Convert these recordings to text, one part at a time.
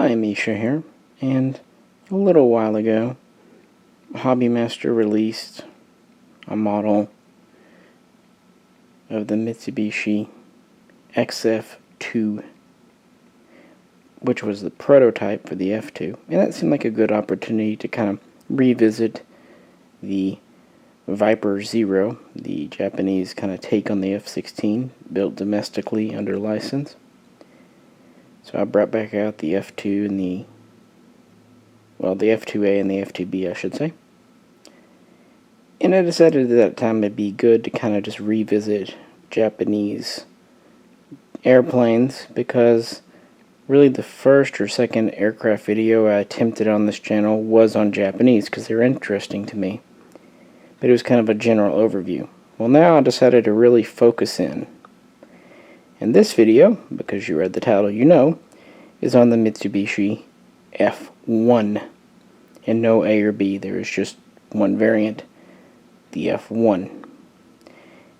Hi, Misha here, and a little while ago, Hobbymaster released a model of the Mitsubishi XF2, which was the prototype for the F2, and that seemed like a good opportunity to kind of revisit the Viper Zero, the Japanese kind of take on the F-16, built domestically under license. So I brought back out the F2 and the F2A and the F2B, I should say. And I decided at that time it'd be good to kind of just revisit Japanese airplanes, because really the first or second aircraft video I attempted on this channel was on Japanese because they're interesting to me. But it was kind of a general overview. Well, now I decided to really focus in. And this video, because you read the title, you know, is on the Mitsubishi F-1. And no A or B, there is just one variant, the F-1.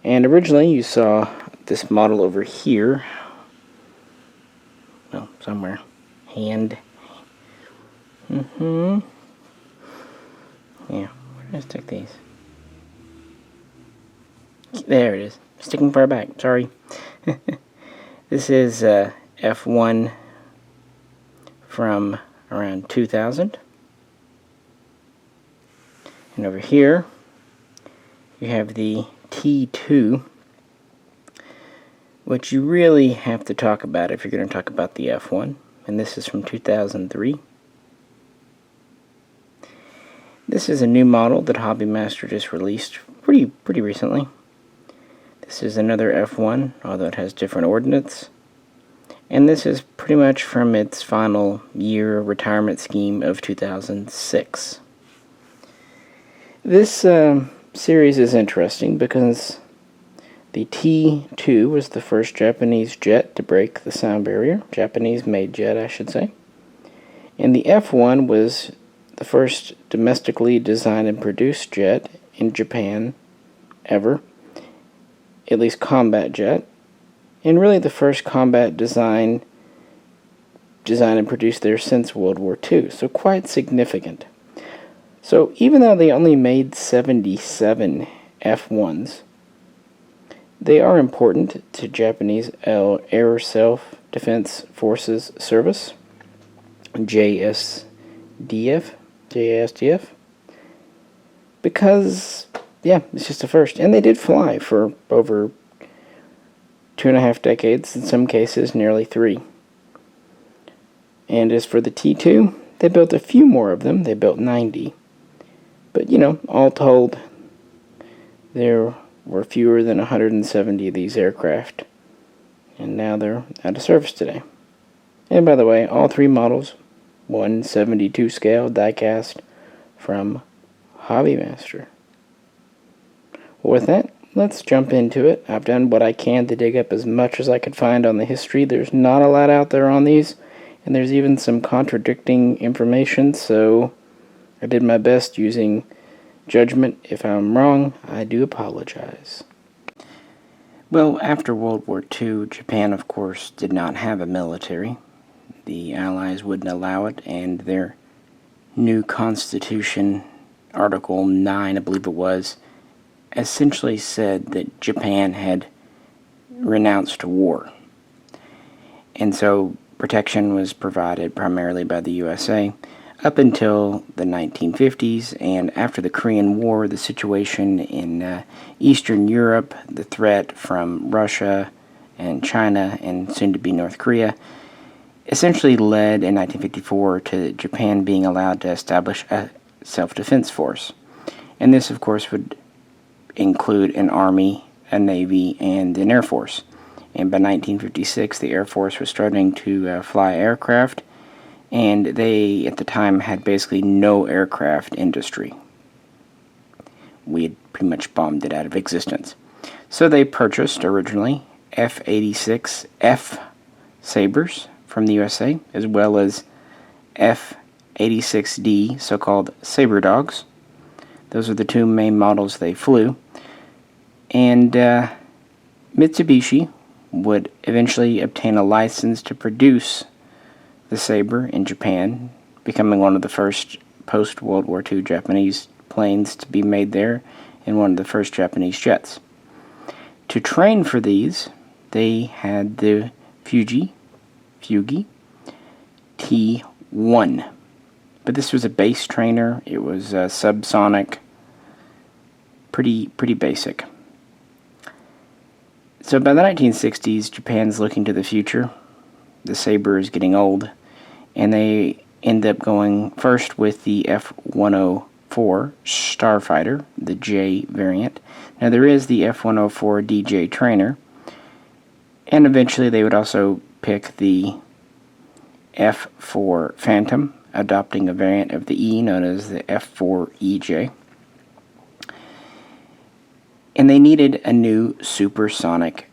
And originally you saw this model over here. Well, somewhere. Yeah, let's take these. There it is. Sticking far back, sorry. This is F1 from around 2000. And over here, you have the T2, which you really have to talk about if you're going to talk about the F1. And this is from 2003. This is a new model that Hobbymaster just released pretty recently. This is another F1, although it has different ordnance. And this is pretty much from its final year retirement scheme of 2006. This series is interesting because the T2 was the first Japanese jet to break the sound barrier. Japanese-made jet, I should say. And the F1 was the first domestically designed and produced jet in Japan ever. At least combat jet, and really the first combat designed and produced there since World War II, so quite significant. So even though they only made 77 F-1s, they are important to Japanese Air Self-Defense Forces Service, JSDF, because yeah, it's just a first. And they did fly for over 2.5 decades, in some cases nearly 3. And as for the T2, they built a few more of them. They built 90. But, you know, all told, there were fewer than 170 of these aircraft. And now they're out of service today. And by the way, all 3 models, 1/72 scale diecast from Hobbymaster. With that, let's jump into it. I've done what I can to dig up as much as I could find on the history. There's not a lot out there on these, and there's even some contradicting information, so I did my best using judgment. If I'm wrong, I do apologize. Well, after World War II, Japan, of course, did not have a military. The Allies wouldn't allow it, and their new Constitution, Article 9, I believe it was, essentially said that Japan had renounced war. And so protection was provided primarily by the USA up until the 1950s, and after the Korean War, the situation in Eastern Europe, the threat from Russia and China and soon to be North Korea, essentially led in 1954 to Japan being allowed to establish a self-defense force. And this, of course, would include an Army, a Navy, and an Air Force. And by 1956, the Air Force was starting to fly aircraft, and they, at the time, had basically no aircraft industry. We had pretty much bombed it out of existence. So they purchased, originally, F-86F Sabres from the USA, as well as F-86D, so-called Sabre Dogs. Those are the 2 main models they flew. And Mitsubishi would eventually obtain a license to produce the Sabre in Japan, becoming one of the first post-World War II Japanese planes to be made there and one of the first Japanese jets. To train for these, they had the Fuji T-1. But this was a base trainer. It was subsonic, pretty basic. So by the 1960s, Japan's looking to the future. The Sabre is getting old, and they end up going first with the F-104 Starfighter, the J variant. Now there is the F-104 DJ trainer, and eventually they would also pick the F-4 Phantom, adopting a variant of the E known as the F-4EJ. And they needed a new supersonic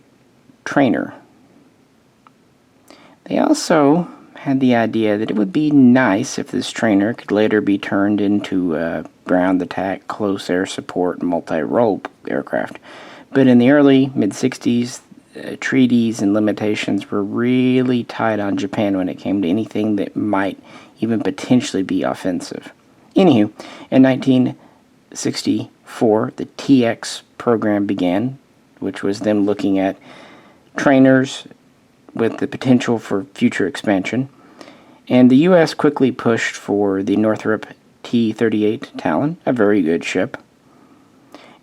trainer. They also had the idea that it would be nice if this trainer could later be turned into a ground attack, close air support, multi-role aircraft. But in the early mid-60s, treaties and limitations were really tight on Japan when it came to anything that might even potentially be offensive. Anywho, in 1964, the TX program began, which was them looking at trainers with the potential for future expansion. And the U.S. quickly pushed for the Northrop T-38 Talon, a very good ship.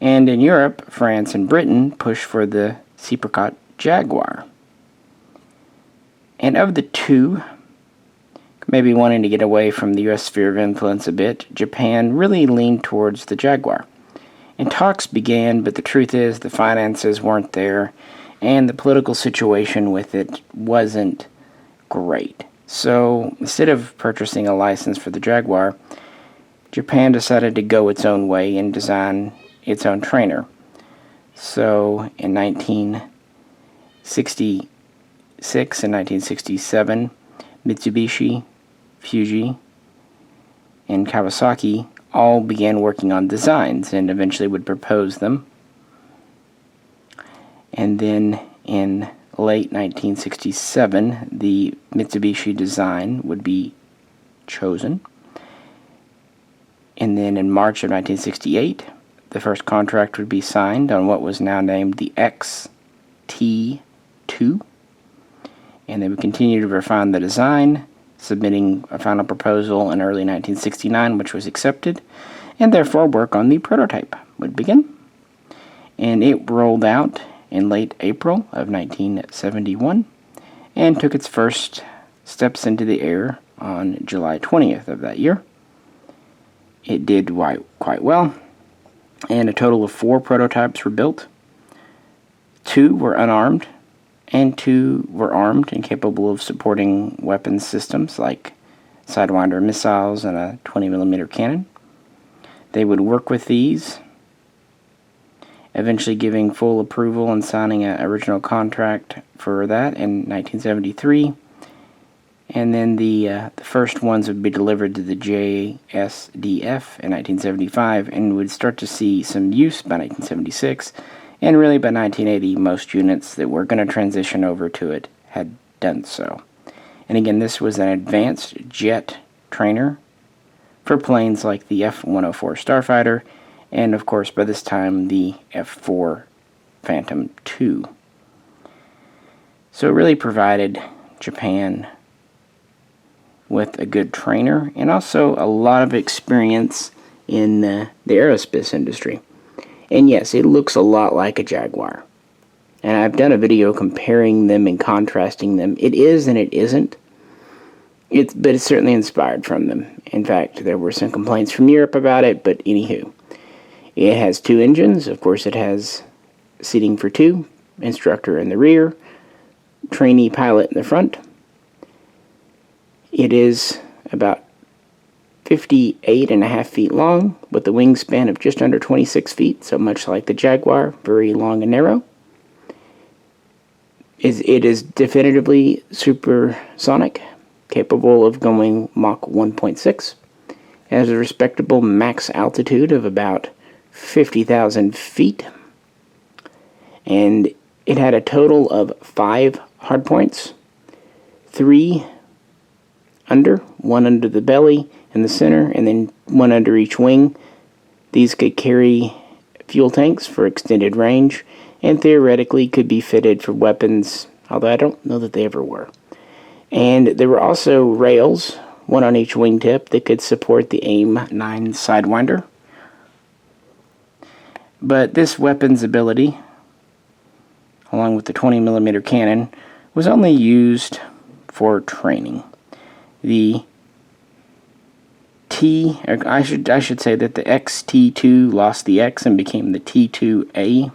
And in Europe, France and Britain pushed for the Seapricot Jaguar. And of the two, maybe wanting to get away from the U.S. sphere of influence a bit, Japan really leaned towards the Jaguar. And talks began, but the truth is the finances weren't there, and the political situation with it wasn't great. So instead of purchasing a license for the Jaguar, Japan decided to go its own way and design its own trainer. So in 1966 and 1967, Mitsubishi, Fuji, and Kawasaki all began working on designs and eventually would propose them. And then in late 1967, the Mitsubishi design would be chosen. And then in March of 1968, the first contract would be signed on what was now named the XT-2. And they would continue to refine the design, submitting a final proposal in early 1969, which was accepted, and therefore work on the prototype would begin. And it rolled out in late April of 1971 and took its first steps into the air on July 20th of that year. It did quite well, and a total of 4 prototypes were built. 2 were unarmed, and 2 were armed and capable of supporting weapons systems like Sidewinder missiles and a 20mm cannon. They would work with these, eventually giving full approval and signing an original contract for that in 1973. And then the first ones would be delivered to the JSDF in 1975 and would start to see some use by 1976. And really by 1980, most units that were going to transition over to it had done so. And again, this was an advanced jet trainer for planes like the F-104 Starfighter, and of course by this time the F-4 Phantom II. So it really provided Japan with a good trainer and also a lot of experience in the aerospace industry. And yes, it looks a lot like a Jaguar. And I've done a video comparing them and contrasting them. It is and it isn't. But it's certainly inspired from them. In fact, there were some complaints from Europe about it, but anywho. It has 2 engines. Of course, it has seating for 2, instructor in the rear, trainee pilot in the front. It is about 58.5 feet long, with a wingspan of just under 26 feet, so much like the Jaguar, very long and narrow. It is definitively supersonic, capable of going Mach 1.6. It has a respectable max altitude of about 50,000 feet, and it had a total of 5 hardpoints, 3 under, one under the belly in the center, and then one under each wing. These could carry fuel tanks for extended range, and theoretically could be fitted for weapons, although I don't know that they ever were. And there were also rails, one on each wingtip, that could support the AIM-9 Sidewinder. But this weapon's ability, along with the 20mm cannon, was only used for training. I should say that the XT2 lost the X and became the T2A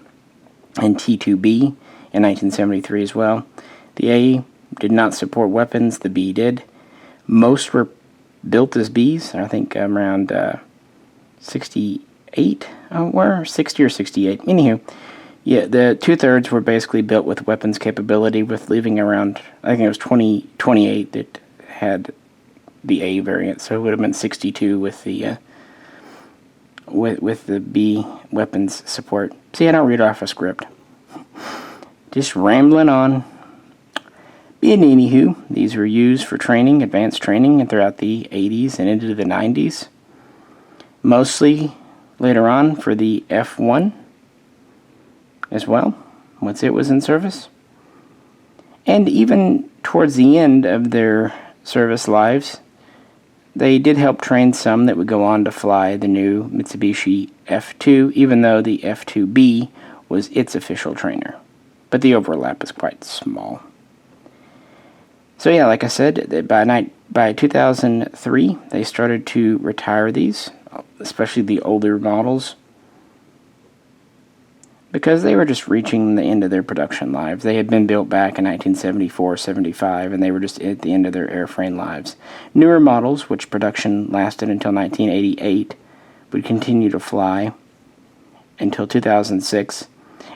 and T2B in 1973 as well. The A did not support weapons, the B did. Most were built as Bs, I think around 68 were, 60 or 68. Anywho, yeah, the 2/3 were basically built with weapons capability, with leaving around, I think it was 28 that had the A variant, so it would have been 62 with the with the B weapons support. See, I don't read off a script. Just rambling on. Anywho, these were used for training, advanced training, and throughout the 80s and into the 90s. Mostly later on for the F-1 as well, once it was in service. And even towards the end of their service lives, they did help train some that would go on to fly the new Mitsubishi F-2, even though the F-2B was its official trainer. But the overlap is quite small. So yeah, like I said, by 2003, they started to retire these, especially the older models, because they were just reaching the end of their production lives. They had been built back in 1974, 75, and they were just at the end of their airframe lives. Newer models, which production lasted until 1988, would continue to fly until 2006.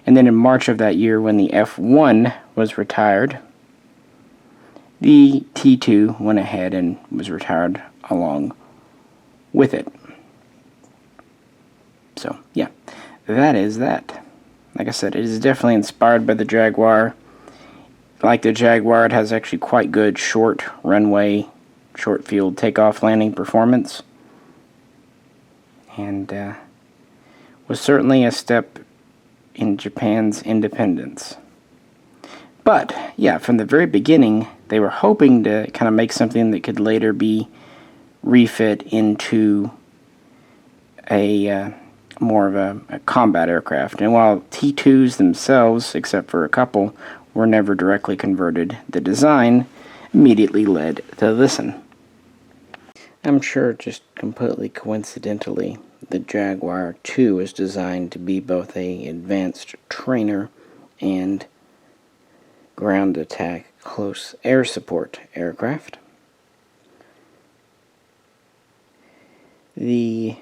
And then in March of that year, when the F-1 was retired, the T-2 went ahead and was retired along with it. So, yeah, that is that. Like I said, it is definitely inspired by the Jaguar. Like the Jaguar, it has actually quite good short runway, short field takeoff landing performance. And was certainly a step in Japan's independence. But, yeah, from the very beginning, they were hoping to kind of make something that could later be refit into a more of a combat aircraft. And while T-2s themselves, except for a couple, were never directly converted, the design immediately led to this one. I'm sure just completely coincidentally, the Jaguar 2 is designed to be both an advanced trainer and ground attack close air support aircraft. The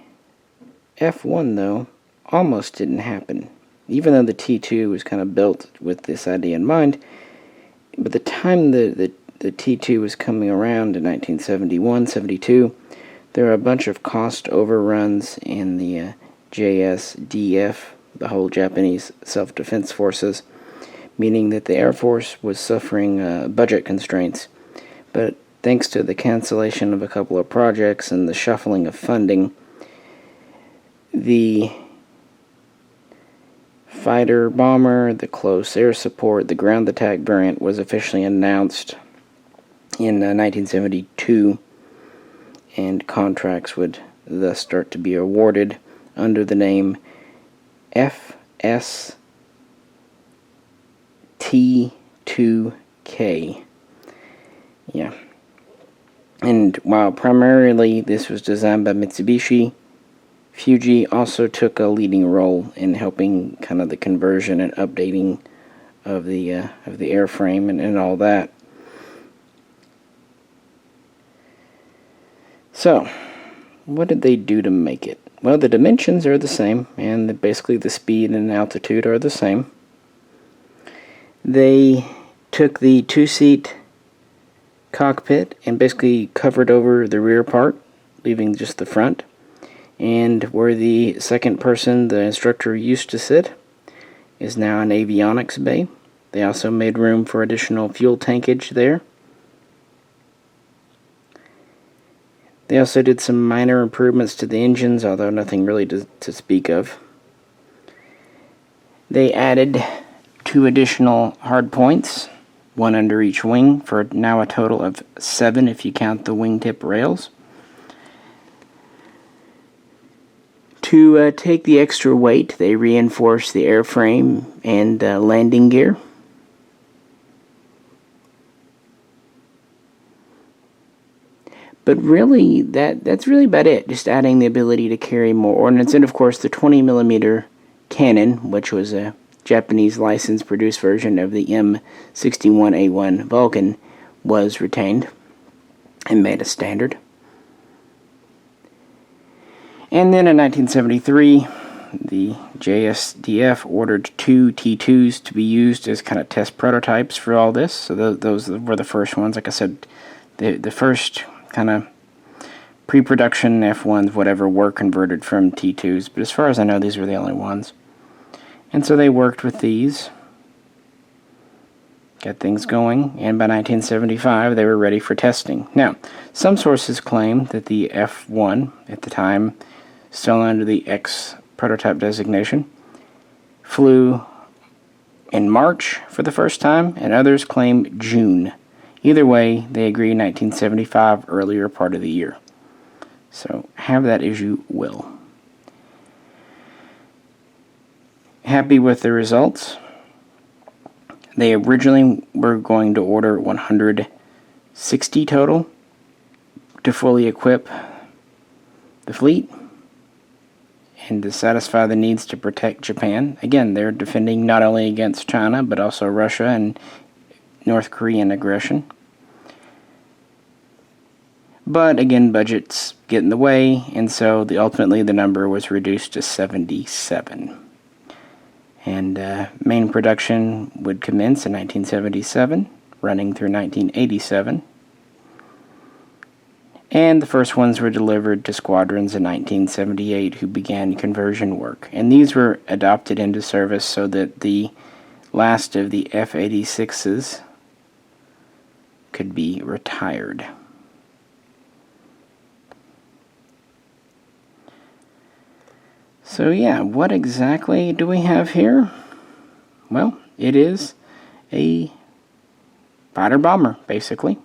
F-1, though, almost didn't happen. Even though the T-2 was kind of built with this idea in mind, by the time the T-2 was coming around in 1971, 72, there were a bunch of cost overruns in the JSDF, the whole Japanese Self-Defense Forces, meaning that the Air Force was suffering budget constraints. But thanks to the cancellation of a couple of projects and the shuffling of funding, the fighter bomber, the close air support, the ground attack variant was officially announced in 1972, and contracts would thus start to be awarded under the name FST2K. Yeah. And while primarily this was designed by Mitsubishi, Fuji also took a leading role in helping kind of the conversion and updating of the airframe and all that. So, what did they do to make it? Well, the dimensions are the same, and basically the speed and altitude are the same. They took the two-seat cockpit and basically covered over the rear part, leaving just the front. And where the second person, the instructor, used to sit is now an avionics bay. They also made room for additional fuel tankage there. They also did some minor improvements to the engines, although nothing really to speak of. They added 2 additional hardpoints, 1 under each wing, for now a total of 7 if you count the wingtip rails. To take the extra weight, they reinforced the airframe and landing gear. But really, that's really about it. Just adding the ability to carry more ordnance, and of course the 20mm cannon, which was a Japanese license-produced version of the M61A1 Vulcan, was retained and made a standard. And then in 1973, the JSDF ordered 2 T2s to be used as kind of test prototypes for all this. So those were the first ones. Like I said, the first kind of pre-production F1s, whatever, were converted from T2s. But as far as I know, these were the only ones. And so they worked with these, got things going, and by 1975 they were ready for testing. Now, some sources claim that the F1, at the time still under the X prototype designation, flew in March for the first time, and others claim June. Either way, they agree 1975, earlier part of the year. So have that as you will. Happy with the results. They originally were going to order 160 total to fully equip the fleet and to satisfy the needs to protect Japan. Again, they're defending not only against China, but also Russia and North Korean aggression. But again, budgets get in the way, and so ultimately the number was reduced to 77. And main production would commence in 1977, running through 1987. And the first ones were delivered to squadrons in 1978 who began conversion work. And these were adopted into service so that the last of the F-86s could be retired. So yeah, what exactly do we have here? Well, it is a fighter-bomber, basically.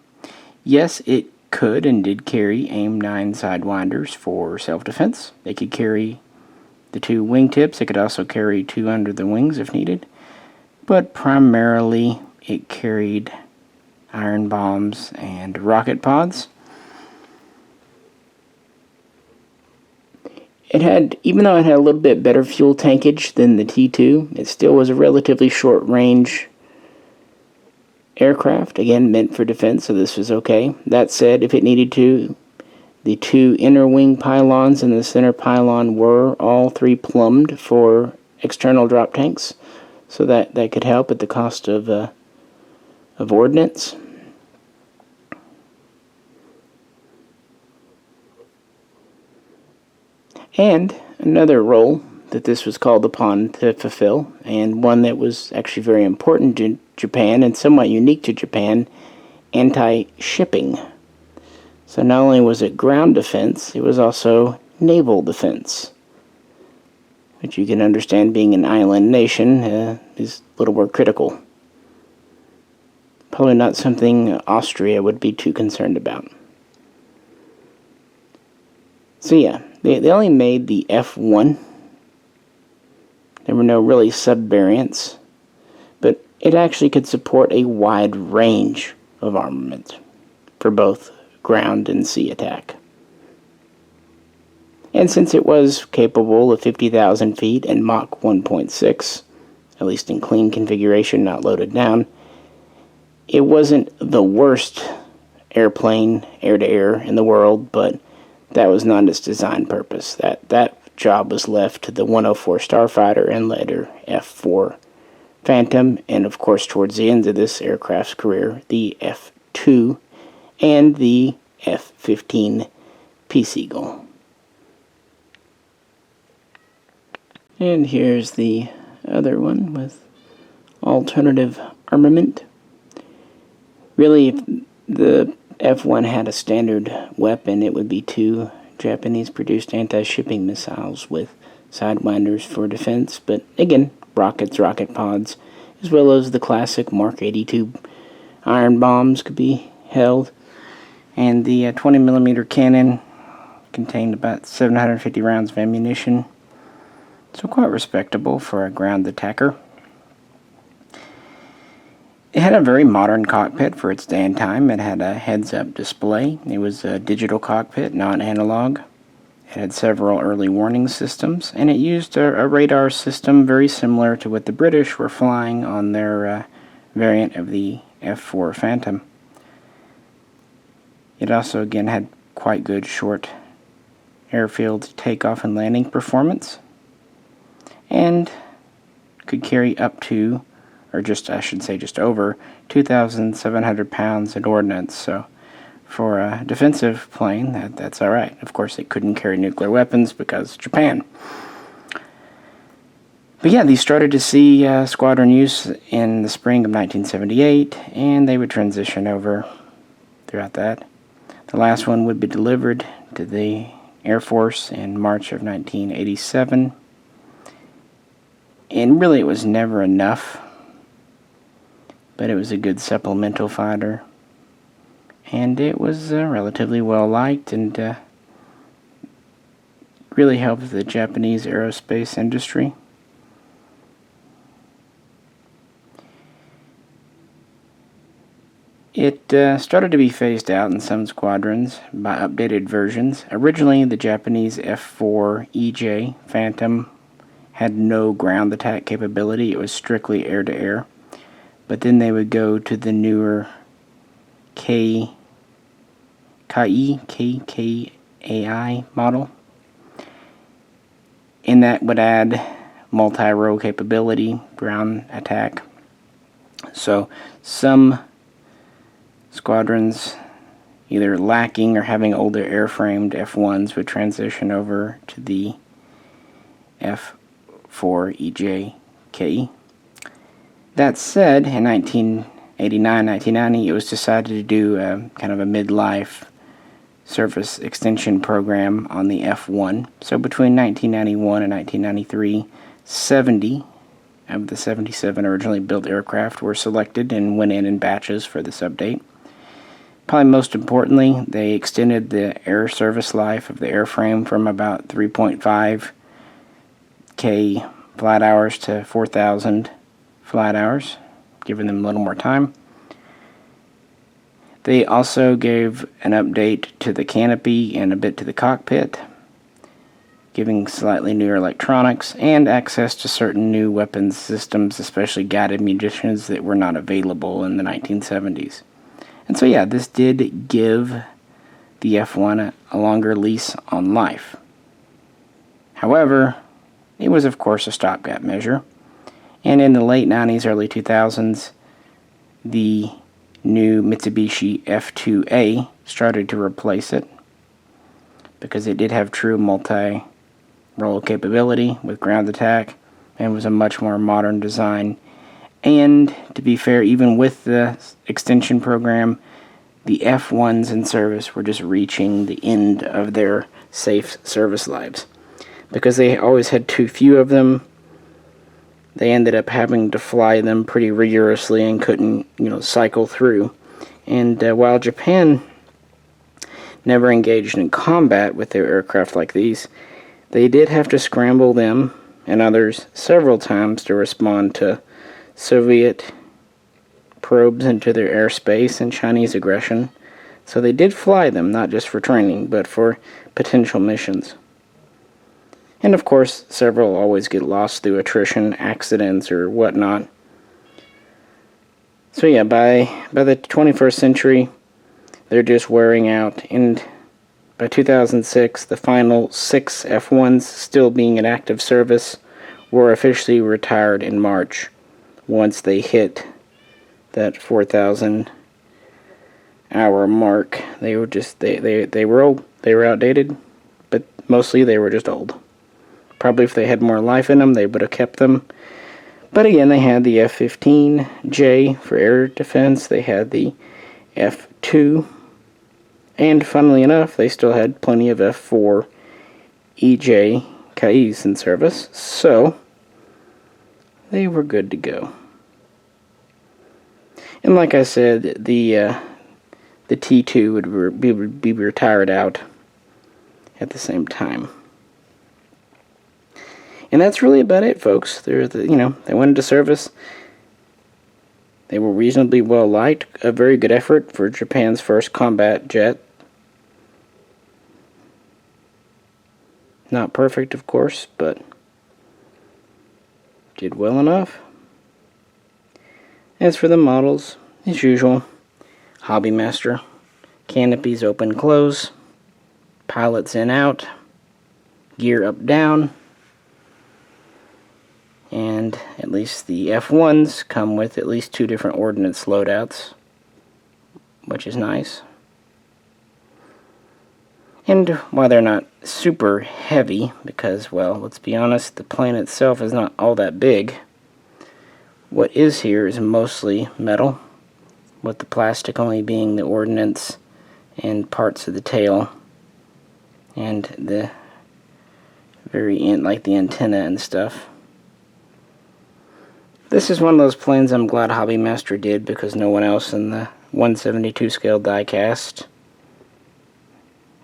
Yes, it could and did carry AIM-9 sidewinders for self-defense. They could carry the 2 wingtips. It could also carry 2 under the wings if needed. But primarily, it carried iron bombs and rocket pods. It had, even though it had a little bit better fuel tankage than the T2, it still was a relatively short-range aircraft, again, meant for defense, so this was okay. That said, if it needed to, the 2 inner wing pylons and the center pylon were all 3 plumbed for external drop tanks, so that could help at the cost of ordnance. And another role that this was called upon to fulfill, and one that was actually very important to Japan and somewhat unique to Japan, anti-shipping. So not only was it ground defense, it was also naval defense, which you can understand, being an island nation, is a little more critical. Probably not something Austria would be too concerned about. So yeah, they only made the F-1. There were no really sub-variants, but it actually could support a wide range of armament for both ground and sea attack. And since it was capable of 50,000 feet and Mach 1.6, at least in clean configuration, not loaded down, it wasn't the worst airplane, air-to-air, in the world, but that was not its design purpose. That job was left to the 104 Starfighter and later F-4 Phantom, and of course towards the end of this aircraft's career, the F-2 and the F-15 Peace Eagle. And here's the other one with alternative armament. Really, the F-1 had a standard weapon. It would be 2 Japanese-produced anti-shipping missiles with sidewinders for defense, but again, rockets, rocket pods, as well as the classic Mark 82 iron bombs could be held. And the 20mm cannon contained about 750 rounds of ammunition, so quite respectable for a ground attacker. It had a very modern cockpit for its day and time. It had a heads-up display. It was a digital cockpit, not analog. It had several early warning systems, and it used a radar system very similar to what the British were flying on their variant of the F-4 Phantom. It also, again, had quite good short airfield takeoff and landing performance, and could carry up to, or just, I should say, just over 2,700 pounds in ordnance. So for a defensive plane, that's all right. Of course, it couldn't carry nuclear weapons because Japan. But yeah, these started to see squadron use in the spring of 1978, and they would transition over throughout that. The last one would be delivered to the Air Force in March of 1987. And really, it was never enough, but it was a good supplemental fighter. And it was relatively well liked and really helped the Japanese aerospace industry. It started to be phased out in some squadrons by updated versions. Originally, the Japanese F-4 EJ Phantom had no ground attack capability. It was strictly air-to-air. But then they would go to the newer KKAI model. And that would add multi-row capability, ground attack. So some squadrons, either lacking or having older airframed F-1s, would transition over to the F-4 EJK. That said, in 1989-1990, it was decided to do kind of a midlife service extension program on the F-1. So between 1991 and 1993, 70 of the 77 originally built aircraft were selected and went in batches for this update. Probably most importantly, they extended the air service life of the airframe from about 3.5K flight hours to 4,000 flight hours, giving them a little more time. They also gave an update to the canopy and a bit to the cockpit, giving slightly newer electronics and access to certain new weapons systems, especially guided munitions that were not available in the 1970s. And so yeah, this did give the F-1 a longer lease on life. However, it was of course a stopgap measure, and in the late 90s, early 2000s, the new Mitsubishi F-2A started to replace it because it did have true multi-role capability with ground attack and was a much more modern design. And to be fair, even with the extension program, the F-1s in service were just reaching the end of their safe service lives. Because they always had too few of them, they ended up having to fly them pretty rigorously and couldn't, cycle through. And while Japan never engaged in combat with their aircraft like these, they did have to scramble them and others several times to respond to Soviet probes into their airspace and Chinese aggression. So they did fly them, not just for training, but for potential missions. And of course, several always get lost through attrition, accidents, or whatnot. So yeah, by the 21st century, they're just wearing out, and by 2006, the final 6 F-1s still being in active service were officially retired in March once they hit that 4,000 hour mark. They were just, they were old. They were outdated, but mostly they were just old. Probably if they had more life in them, they would have kept them. But again, they had the F-15J for air defense. They had the F-2 And funnily enough, they still had plenty of F4 EJ Kais in service, so they were good to go. And like I said, the T2 would be retired out at the same time. And that's really about it, folks. They went into service. They were reasonably well liked. A very good effort for Japan's first combat jet. Not perfect, of course, but did well enough. As for the models, as usual, Hobbymaster, canopies open close, pilots in out, gear up down, and at least the F-1s come with at least 2 different ordnance loadouts, which is nice. And while they're not super heavy, because, well, let's be honest, the plane itself is not all that big, what is here is mostly metal, with the plastic only being the ordnance and parts of the tail, and the very end, like the antenna and stuff. This is one of those planes I'm glad Hobbymaster did, because no one else in the 1/72 scale diecast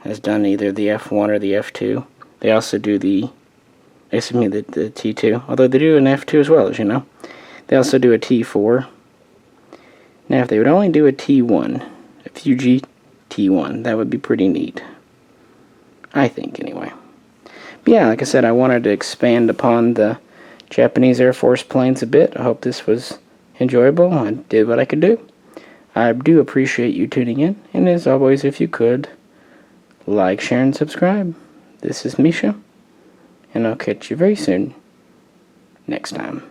has done either the F1 or the F2. They also do the T2, although they do an F2 as well, as you know. They also do a T4. Now, if they would only do a T1, a Fuji T1, that would be pretty neat. I think, anyway. But yeah, like I said, I wanted to expand upon the Japanese Air Force planes a bit. I hope this was enjoyable. I did what I could do. I do appreciate you tuning in, and as always, if you could, like, share, and subscribe. This is Misha, and I'll catch you very soon next time.